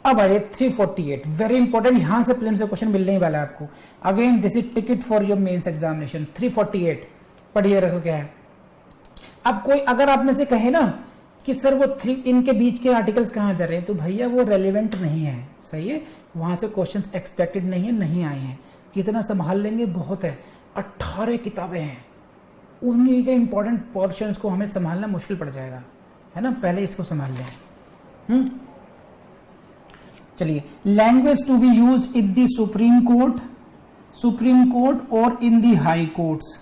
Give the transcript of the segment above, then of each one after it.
अब आइए 348, very important, यहां से प्लेन से क्वेश्चन मिलने ही वाला है आपको। Again this is ticket for your mains examination. 348 पढ़िए रसो क्या है। अब कोई अगर आप में से कहे ना कि सर वो इनके बीच के आर्टिकल्स कहां जा रहे हैं, तो भैया वो रेलिवेंट नहीं है, सही है, वहां से क्वेश्चंस एक्सपेक्टेड नहीं है, नहीं आए हैं, इतना संभाल लेंगे बहुत है। 18 किताबें हैं, उन्हीं के इंपॉर्टेंट पोर्शंस को हमें संभालना मुश्किल पड़ जाएगा, है ना, पहले इसको संभाल लें। चलिए, language to be used in the Supreme Court और in the High Courts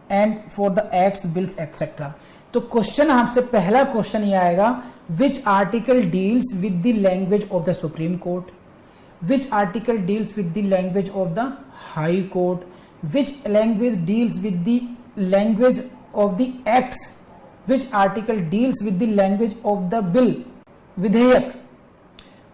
and for the acts, bills etcetera. तो क्वेश्चन आपसे पहला क्वेश्चन ये आएगा, which article deals with the language of the Supreme Court, which article deals with the language of the High Court, which language deals with the language of the acts, which article deals with the language of the bill, विधेयक,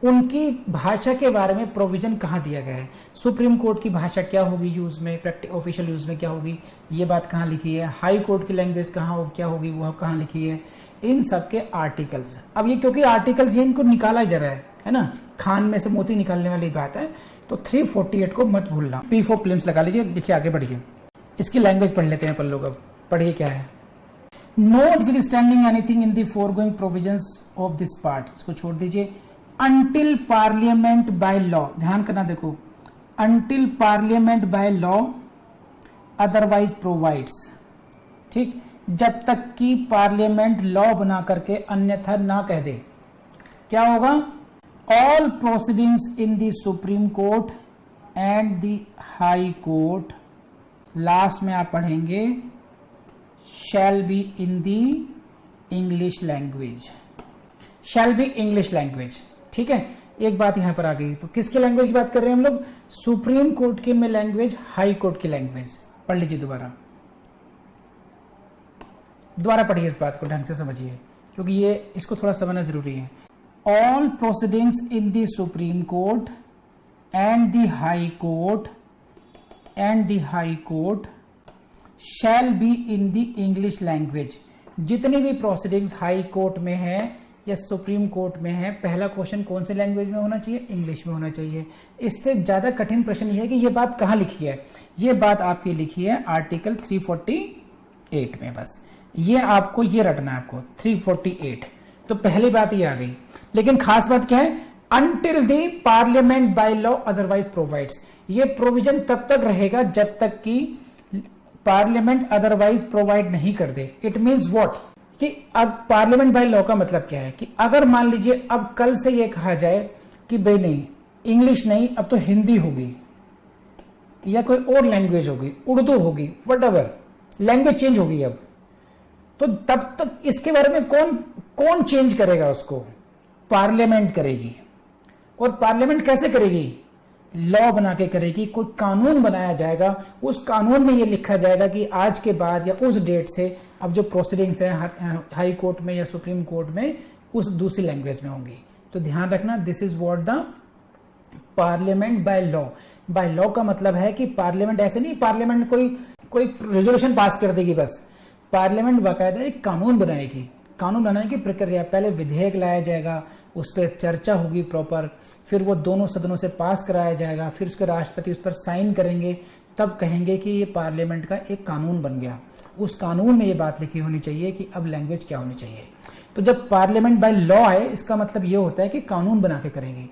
उनकी भाषा के बारे में provision कहाँ दिया गया है। सुप्रीम कोर्ट की भाषा क्या होगी यूज में, ऑफिशियल यूज में क्या होगी, ये बात कहाँ लिखी है। हाई कोर्ट की लैंग्वेज कहाँ क्या होगी, वह कहाँ लिखी है, इन सब के आर्टिकल्स। अब ये क्योंकि आर्टिकल्स ये इनको निकाला जा रहा है ना, खान में से मोती निकालने वाली बात है, तो 348 को मत भूलना। P4 प्लेम्स लगा लीजिए, देखिए आगे बढ़िए, इसकी लैंग्वेज पढ़ लेते हैं अपन लोग। अब पढ़िए क्या है। Notwithstanding anything in the foregoing provisions of this part, इसको छोड़ दीजिए। अंटिल पार्लियामेंट बाय लॉ, ध्यान करना, देखो, until parliament by law otherwise provides, ठीक, जब तक कि पार्लियामेंट लॉ बना करके अन्यथा ना कह दे, क्या होगा। All proceedings in the Supreme court and the High court, last में आप पढ़ेंगे, shall be in the English language, shall be English language, ठीक है। एक बात यहां पर आ गई, तो किसकी लैंग्वेज की बात कर रहे हैं हम लोग, सुप्रीम कोर्ट की में लैंग्वेज, हाई कोर्ट की लैंग्वेज। पढ़ लीजिए दोबारा पढ़िए, इस बात को ढंग से समझिए, क्योंकि ये इसको थोड़ा समझना जरूरी है। All proceedings in the Supreme court and the High court shall be in the English language. जितनी भी प्रोसीडिंग्स हाई कोर्ट में है या सुप्रीम कोर्ट में है, पहला क्वेश्चन कौन से लैंग्वेज में होना चाहिए, इंग्लिश में होना चाहिए। इससे ज्यादा कठिन प्रश्न ये है कि ये बात कहां लिखी है, ये बात आपकी लिखी है आर्टिकल 348 में, बस ये आपको ये रटना है आपको 348। तो पहली बात ये आ गई, लेकिन खास बात क्या है, until the parliament by law otherwise provides, ये प्रोविजन तब तक रहेगा जब तक कि पार्लियामेंट अदरवाइज प्रोवाइड नहीं कर दे। इट मीन्स व्हाट, कि अब पार्लियामेंट बाय लॉ का मतलब क्या है, कि अगर मान लीजिए अब कल से ये कहा जाए कि भाई नहीं, इंग्लिश नहीं, अब तो हिंदी होगी या कोई और लैंग्वेज होगी, उर्दू होगी, व्हाटएवर लैंग्वेज चेंज होगी अब, तो तब तक इसके बारे में कौन चेंज करेगा, उसको पार्लियामेंट करेगी। और पार्लियामेंट कैसे करेगी, लॉ बना के करेगी, कोई कानून बनाया जाएगा, उस कानून में ये लिखा जाएगा कि आज के बाद या उस डेट से अब जो प्रोसीडिंग्स है हाई कोर्ट में या सुप्रीम कोर्ट में, उस दूसरी लैंग्वेज में होंगी। तो ध्यान रखना, this is what the parliament by law. By law का मतलब है कि पार्लियामेंट ऐसे नहीं, पार्लियामेंट कोई रेजोल्यूशन पास कर देगी, बस पार्लियामेंट बाकायदा एक कानून बनाएगी। कानून बनाने की प्रक्रिया, पहले विधेयक लाया जाएगा, उस पर चर्चा होगी प्रॉपर, फिर वो दोनों सदनों से पास कराया जाएगा, फिर उसके राष्ट्रपति उस पर साइन करेंगे, तब कहेंगे कि ये पार्लियामेंट का एक कानून बन गया। उस कानून में ये बात लिखी होनी चाहिए कि अब लैंग्वेज क्या होनी चाहिए। तो जब पार्लियामेंट बाय लॉ है, इसका मतलब ये होता है कि कानून बना के करेंगे।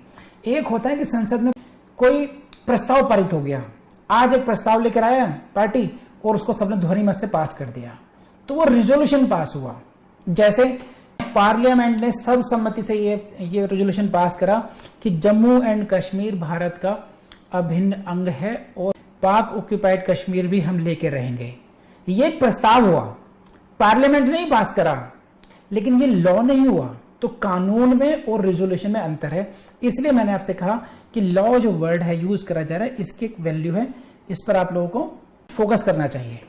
एक होता है कि संसद में कोई प्रस्ताव पारित हो गया, आज एक प्रस्ताव लेकर आया पार्टी और उसको सबने ध्वनि मत से पास कर दिया, तो वो रिजोल्यूशन पास हुआ। जैसे पार्लियामेंट ने सर्वसम्मति से ये रेजोल्यूशन पास करा कि जम्मू एंड कश्मीर भारत का अभिन्न अंग है और पाक ऑक्यूपाइड कश्मीर भी हम लेके रहेंगे। ये एक प्रस्ताव हुआ, पार्लियामेंट ने ही पास करा, लेकिन ये लॉ नहीं हुआ। तो कानून में और रेजोल्यूशन में अंतर है, इसलिए मैंने आपसे कहा कि लॉ जो वर्ड है यूज करा जा रहा है, इसकी एक वैल्यू है, इस पर आप लोगों को फोकस करना चाहिए,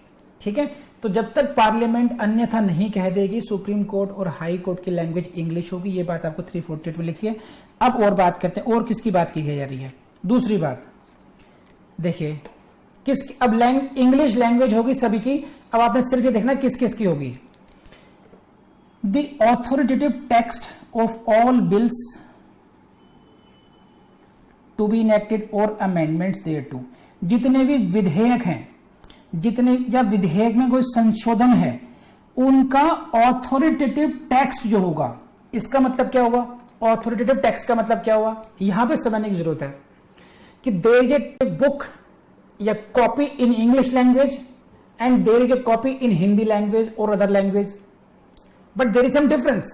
ठीक है। तो जब तक पार्लियामेंट अन्यथा नहीं कह देगी, सुप्रीम कोर्ट और हाई कोर्ट की लैंग्वेज इंग्लिश होगी। ये बात आपको 348 में लिखी है। अब और बात करते हैं, और किसकी बात की जा रही है। दूसरी बात देखिए, अब इंग्लिश लैंग्वेज होगी सभी की। अब आपने सिर्फ ये देखना किस किस की होगी। The authoritative text of all bills to be enacted और अमेंडमेंट्स देयर टू, जितने भी विधेयक हैं, जितने या विधेयक में कोई संशोधन है, उनका ऑथोरिटेटिव टेक्स्ट जो होगा, इसका मतलब क्या होगा, ऑथोरिटेटिव टेक्स्ट का मतलब क्या हुआ, यहां पे समझने की जरूरत है कि देयर इज ए बुक या copy in English language and there is a copy in Hindi language और other language, but there is some difference.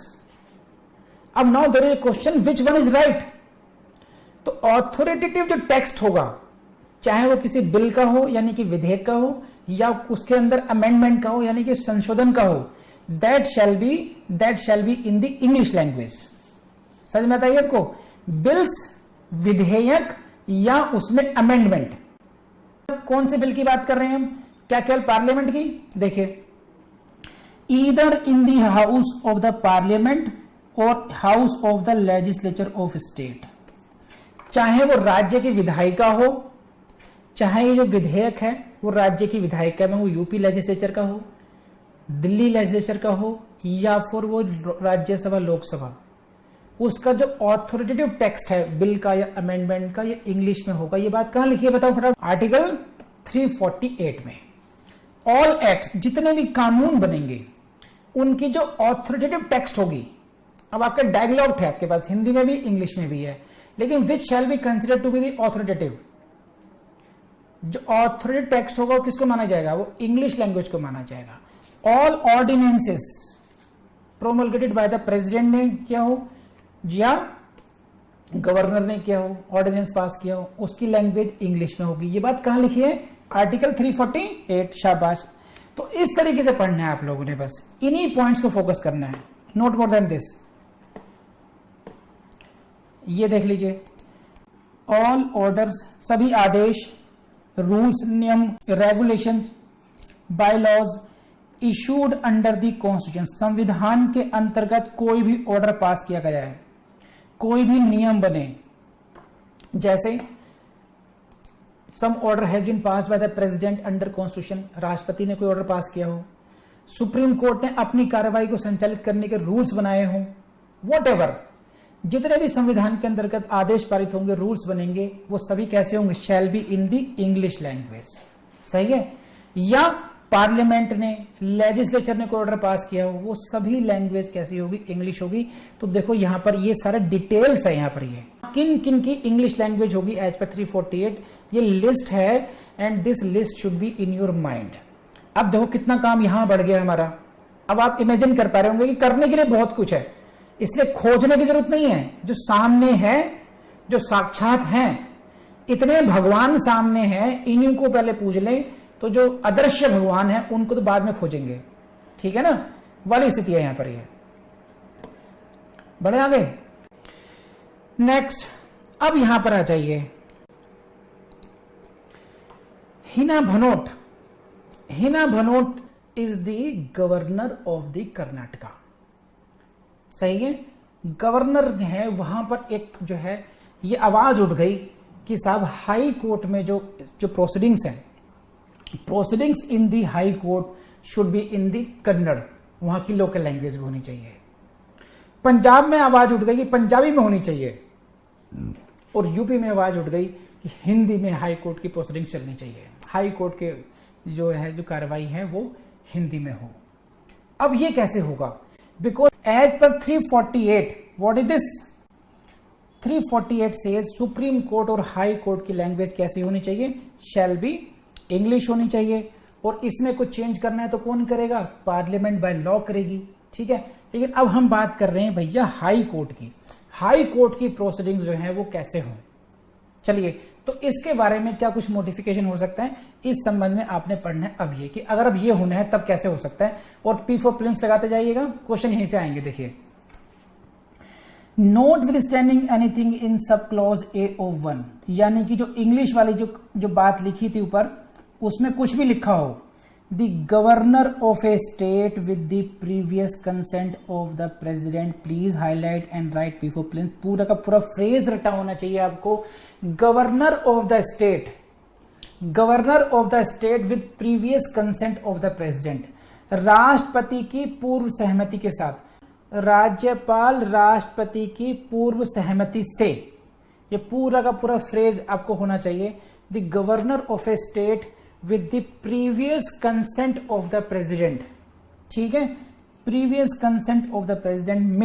अब now there is a question which one is right. तो authoritative जो text होगा, चाहे वो किसी bill का हो यानी कि विधेयक का हो, या उसके अंदर अमेंडमेंट का हो यानी कि संशोधन का हो, that shall be in the English language. समझ में आता है आपको. बिल्स, विधेयक या उसमें अमेंडमेंट. कौन से बिल की बात कर रहे हैं हम, क्या केवल पार्लियामेंट की. देखिए, either in the house of the parliament और house of the legislature of state, चाहे वो राज्य की विधायिका हो, चाहे ये जो विधेयक है वो राज्य की विधायिका में वो यूपी लेजिस्लेचर का हो, दिल्ली लेजिस्लेचर का हो, या फिर वो राज्यसभा लोकसभा, उसका जो ऑथोरिटेटिव टेक्स्ट है बिल का या अमेंडमेंट का, ये इंग्लिश में होगा. ये बात कहां लिखी है बताओ फटाफट. आर्टिकल 348 में. ऑल एक्ट, जितने भी कानून बनेंगे उनकी जो ऑथोरिटेटिव टेक्स्ट होगी. अब आपका डायलॉग है आपके पास, हिंदी में भी इंग्लिश में भी है, लेकिन which shall be considered to be the authoritative. जो ऑथोरिटेटिव टेक्स्ट होगा वो किसको माना जाएगा, वो इंग्लिश लैंग्वेज को माना जाएगा. All ordinances promulgated by the president ने किया हो या गवर्नर ने किया हो, ऑर्डिनेंस पास किया हो, उसकी लैंग्वेज इंग्लिश में होगी. ये बात कहां लिखी है, आर्टिकल 348. शाबाश. तो इस तरीके से पढ़ना है आप लोगों ने, बस इन्हीं पॉइंट्स को फोकस करना है, नोट मोर देन दिस. ये देख लीजिए, ऑल ऑर्डर्स, सभी आदेश, रूल्स, नियम, regulations, bylaws issued under the constitution, संविधान के अंतर्गत कोई भी ऑर्डर पास किया गया है, कोई भी नियम बने, जैसे some order has been pass by the president under constitution, राष्ट्रपति ने कोई ऑर्डर पास किया हो, सुप्रीम कोर्ट ने अपनी कार्रवाई को संचालित करने के रूल्स बनाए हों, वॉटएवर, जितने भी संविधान के अंतर्गत आदेश पारित होंगे, रूल्स बनेंगे, वो सभी कैसे होंगे, shall be in the English language. सही है. या पार्लियामेंट ने, लेजिस्लेचर ने कोई ऑर्डर पास किया हो, वो सभी लैंग्वेज कैसी होगी, इंग्लिश होगी. तो देखो यहां पर ये सारे डिटेल्स है, यहां पर ये किन किन की इंग्लिश लैंग्वेज होगी एज पर 348. ये लिस्ट है and this list should be in your mind. अब देखो कितना काम यहां बढ़ गया हमारा. अब आप इमेजिन कर पा रहे होंगे कि करने के लिए बहुत कुछ है, इसलिए खोजने की जरूरत नहीं है. जो सामने है, जो साक्षात हैं, इतने भगवान सामने हैं, इन्हीं को पहले पूज लें, तो जो अदृश्य भगवान है उनको तो बाद में खोजेंगे. ठीक है ना, वाली स्थिति है यहां पर. ये बढ़े आगे. नेक्स्ट, अब यहां पर आ जाइए. Hina Bhanot. Hina Bhanot is the governor of the Karnataka. सही है. गवर्नर है, वहां पर एक जो है ये आवाज उठ गई कि साहब हाई कोर्ट में जो प्रोसीडिंग्स हैं, proceedings in the High Court should be in the Kannada, वहां की लोकल लैंग्वेज में होनी चाहिए. पंजाब में आवाज उठ गई कि पंजाबी में होनी चाहिए, और यूपी में आवाज उठ गई कि हिंदी में हाई कोर्ट की प्रोसीडिंग्स चलनी चाहिए, हाई कोर्ट के जो कार्रवाई है वो हिंदी में हो. अब ये कैसे होगा, because as per 348, what is this, 348 से सुप्रीम कोर्ट और हाई कोर्ट की लैंग्वेज कैसी होनी चाहिए, शैल बी इंग्लिश होनी चाहिए. और इसमें कुछ चेंज करना है तो कौन करेगा, पार्लियामेंट बाय लॉ करेगी. ठीक है. लेकिन अब हम बात कर रहे हैं भैया हाई कोर्ट की. हाई कोर्ट की प्रोसीडिंग्स जो है वो कैसे हों. चलिए, तो इसके बारे में क्या कुछ मॉडिफिकेशन हो सकता है, इस संबंध में आपने पढ़ना है अब ये कि अगर अब ये होना है तब कैसे हो सकता है. और P for प्रीलिम्स लगाते जाइएगा, क्वेश्चन यहीं से आएंगे. देखिए, note with standing anything in sub clause A of 1, यानी कि जो इंग्लिश वाली जो बात लिखी थी ऊपर, उसमें कुछ भी लिखा हो, the governor of a state with the previous consent of the president please highlight and write before plain. पूरा का पूरा फ्रेज रटा होना चाहिए आपको. Governor of the state, governor of the state with previous consent of the president, राष्ट्रपति की पूर्व सहमति के साथ, राज्यपाल राष्ट्रपति की पूर्व सहमति से ये पूरा का पूरा फ्रेज आपको होना चाहिए, the governor of a state with the previous consent of the president. ठीक है, previous consent of the president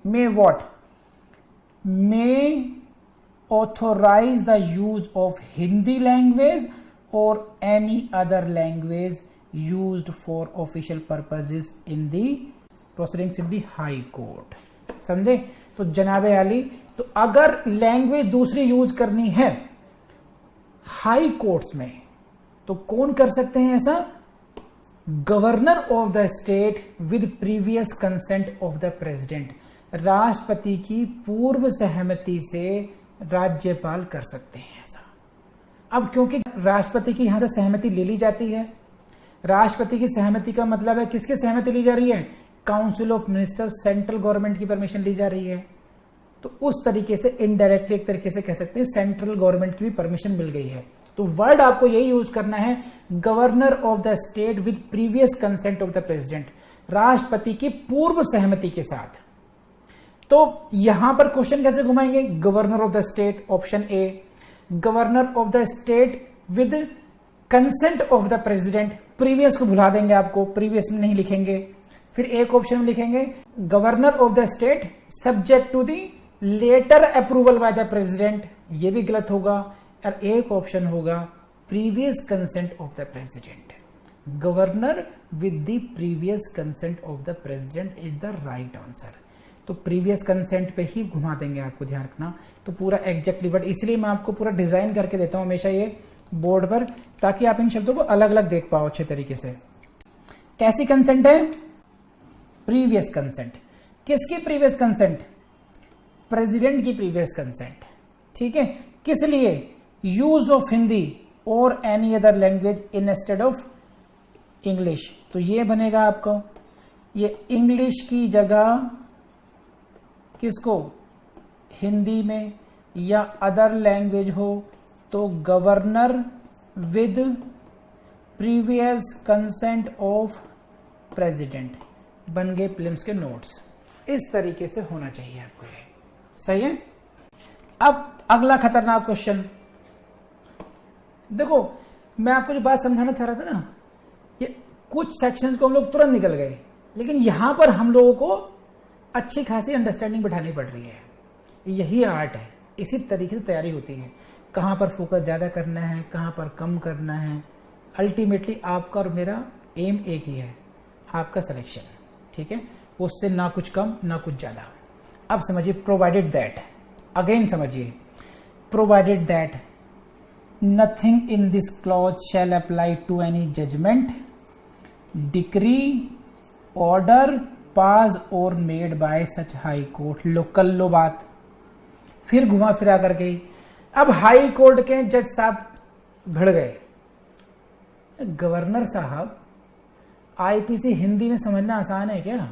may what, may authorise the use of Hindi language और any other language used for official purposes in the proceedings in the High Court. समझे? तो जनाबे आली, तो अगर language दूसरी यूज करनी है हाई कोर्ट्स में तो कौन कर सकते हैं ऐसा? Governor of the state with previous consent of the president. राष्ट्रपति की पूर्व सहमति से राज्यपाल कर सकते हैं ऐसा। अब क्योंकि राष्ट्रपति की यहां से सहमति ले ली जाती है, राष्ट्रपति की सहमति का मतलब है किसकी सहमति ली जा रही है? Council of minister, central government की परमिशन ली जा रही है। तो उस तरीके से इनडायरेक्टली एक तरीके से कह सकते हैं सेंट्रल गवर्नमेंट की भी परमिशन मिल गई है। तो वर्ड आपको यही यूज करना है, governor of the state with previous consent of the president, राष्ट्रपति की पूर्व सहमति के साथ। तो यहां पर क्वेश्चन कैसे घुमाएंगे? Governor of the state, option A, governor of the state with consent of the president, previous को भुला देंगे, आपको प्रीवियस में नहीं लिखेंगे। फिर एक ऑप्शन में लिखेंगे governor of the state subject to the later approval by the president, ये भी गलत होगा। और एक ऑप्शन होगा previous consent of the president, governor with the previous consent of the president is the right answer. तो प्रीवियस कंसेंट पे ही घुमा देंगे, आपको ध्यान रखना। तो पूरा एग्जैक्टली वर्ड, इसलिए मैं आपको पूरा डिजाइन करके देता हूं हमेशा ये बोर्ड पर, ताकि आप इन शब्दों को अलग अलग देख पाओ अच्छे तरीके से। कैसी कंसेंट है? Previous consent. किसकी प्रीवियस कंसेंट? प्रेसिडेंट की प्रीवियस कंसेंट। ठीक है, किस लिए? यूज ऑफ हिंदी और any other language instead of English. तो ये बनेगा आपको, ये इंग्लिश की जगह किसको? हिंदी में, या अदर लैंग्वेज हो तो governor with previous consent of president. बन गए प्रीलिम्स के नोट्स। इस तरीके से होना चाहिए आपको, ये सही है। अब अगला खतरनाक क्वेश्चन देखो, मैं आपको जो बात समझाना चाह रहा था ना, ये कुछ सेक्शंस को हम लोग तुरंत निकल गए, लेकिन यहां पर हम लोगों को अच्छी खासी अंडरस्टैंडिंग बिठानी पड़ रही है। यही आर्ट है, इसी तरीके से तैयारी होती है। कहां पर फोकस ज्यादा करना है, कहां पर कम करना है। अल्टीमेटली आपका और मेरा एम एक ही है, आपका सिलेक्शन। ठीक है, उससे ना कुछ कम ना कुछ ज्यादा। अब समझिए, प्रोवाइडेड दैट, अगेन समझिए, provided that nothing in this clause shall apply to any judgment, decree, order passed और made by such High Court. लो कर लो बात, फिर घुमा फिरा कर गई। अब हाई कोर्ट के जज साहब भिड़ गए, गवर्नर साहब आईपीसी हिंदी में समझना आसान है क्या?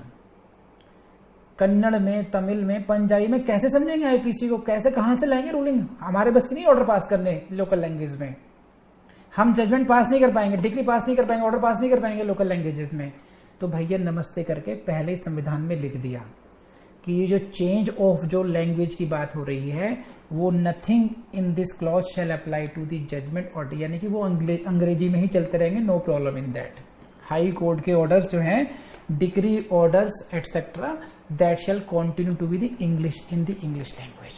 कन्नड़ में, तमिल में, पंजाबी में कैसे समझेंगे आईपीसी को? कैसे, कहां से लाएंगे रूलिंग? हमारे बस की नहीं ऑर्डर पास करने लोकल लैंग्वेज में। हम जजमेंट पास नहीं कर पाएंगे, डिग्री पास नहीं कर पाएंगे, ऑर्डर पास नहीं कर पाएंगे लोकल लैंग्वेजेस में। तो भैया नमस्ते करके पहले ही संविधान में लिख दिया कि ये जो चेंज ऑफ जो लैंग्वेज की बात हो रही है वो nothing in this clause shall apply to the judgement order, यानी कि वो अंग्रेजी में ही चलते रहेंगे, no problem in that. High court के ऑर्डर्स जो हैं, degree orders etcetera, that shall continue to be the English in the English language.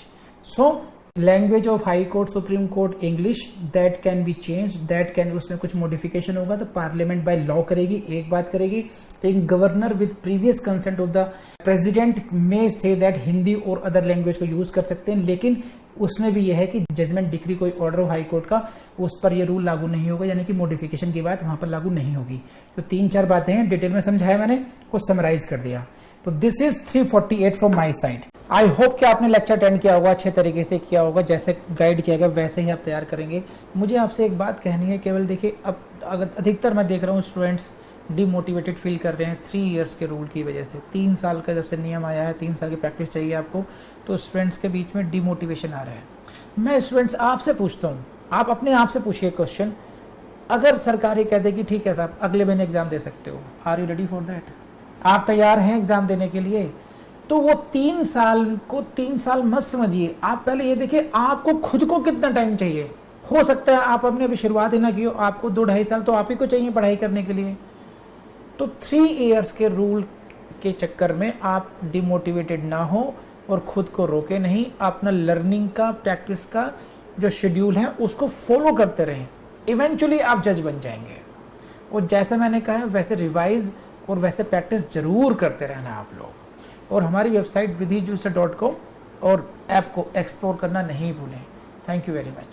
So language of high court, supreme court English, that can be change, that can, उसमें कुछ modification होगा तो parliament by law करेगी, एक बात करेगी। लेकिन governor with previous consent of the president में से दैट हिंदी और अदर लैंग्वेज को यूज कर सकते हैं, लेकिन उसमें भी यह है कि जजमेंट, डिक्री, कोई ऑर्डर हो हाई कोर्ट का, उस पर यह रूल लागू नहीं होगा, यानी कि मॉडिफिकेशन की बात वहां पर लागू नहीं होगी। तो 3-4 बातें हैं, डिटेल में समझाया मैंने, कुछ समराइज कर दिया। तो this is 348 from my side. I hope कि आपने लेक्चर अटेंड किया होगा, अच्छे तरीके से किया होगा, जैसे गाइड किया गया वैसे ही आप तैयार करेंगे। मुझे आपसे एक बात कहनी है, केवल देखिए, अब अगर अधिकतर मैं देख रहा हूँ स्टूडेंट्स डिमोटिवेटेड फील कर रहे हैं 3 इयर्स के रूल की वजह से। 3 साल का जब से नियम आया है, 3 साल की प्रैक्टिस चाहिए आपको, तो स्टूडेंट्स के बीच में डिमोटिवेशन आ रहा है। मैं स्टूडेंट्स आपसे पूछता हूँ, आप अपने आप से पूछिए क्वेश्चन, अगर सरकारी कह दे कि ठीक है साहब अगले महीने एग्जाम दे सकते हो, are you ready for that? आप तैयार हैं एग्जाम देने के लिए? तो वो 3 साल को 3 साल मत समझिए, आप पहले ये देखिए आपको खुद को कितना टाइम चाहिए। हो सकता है आप अपने अभी शुरुआत ही ना की हो, आपको 2-2.5 साल तो आप ही को चाहिए पढ़ाई करने के लिए। तो 3 इयर्स के रूल के चक्कर में आप डिमोटिवेटेड ना हो और खुद को रोके नहीं, अपना लर्निंग का, प्रैक्टिस का जो शेड्यूल है उसको फॉलो करते रहें। इवेंचुअली आप जज बन जाएंगे। और जैसा मैंने कहा है वैसे रिवाइज और वैसे प्रैक्टिस जरूर करते रहना आप लोग। और हमारी वेबसाइट vidhijuicer.com और ऐप को एक्सप्लोर करना नहीं भूलें। Thank you very much.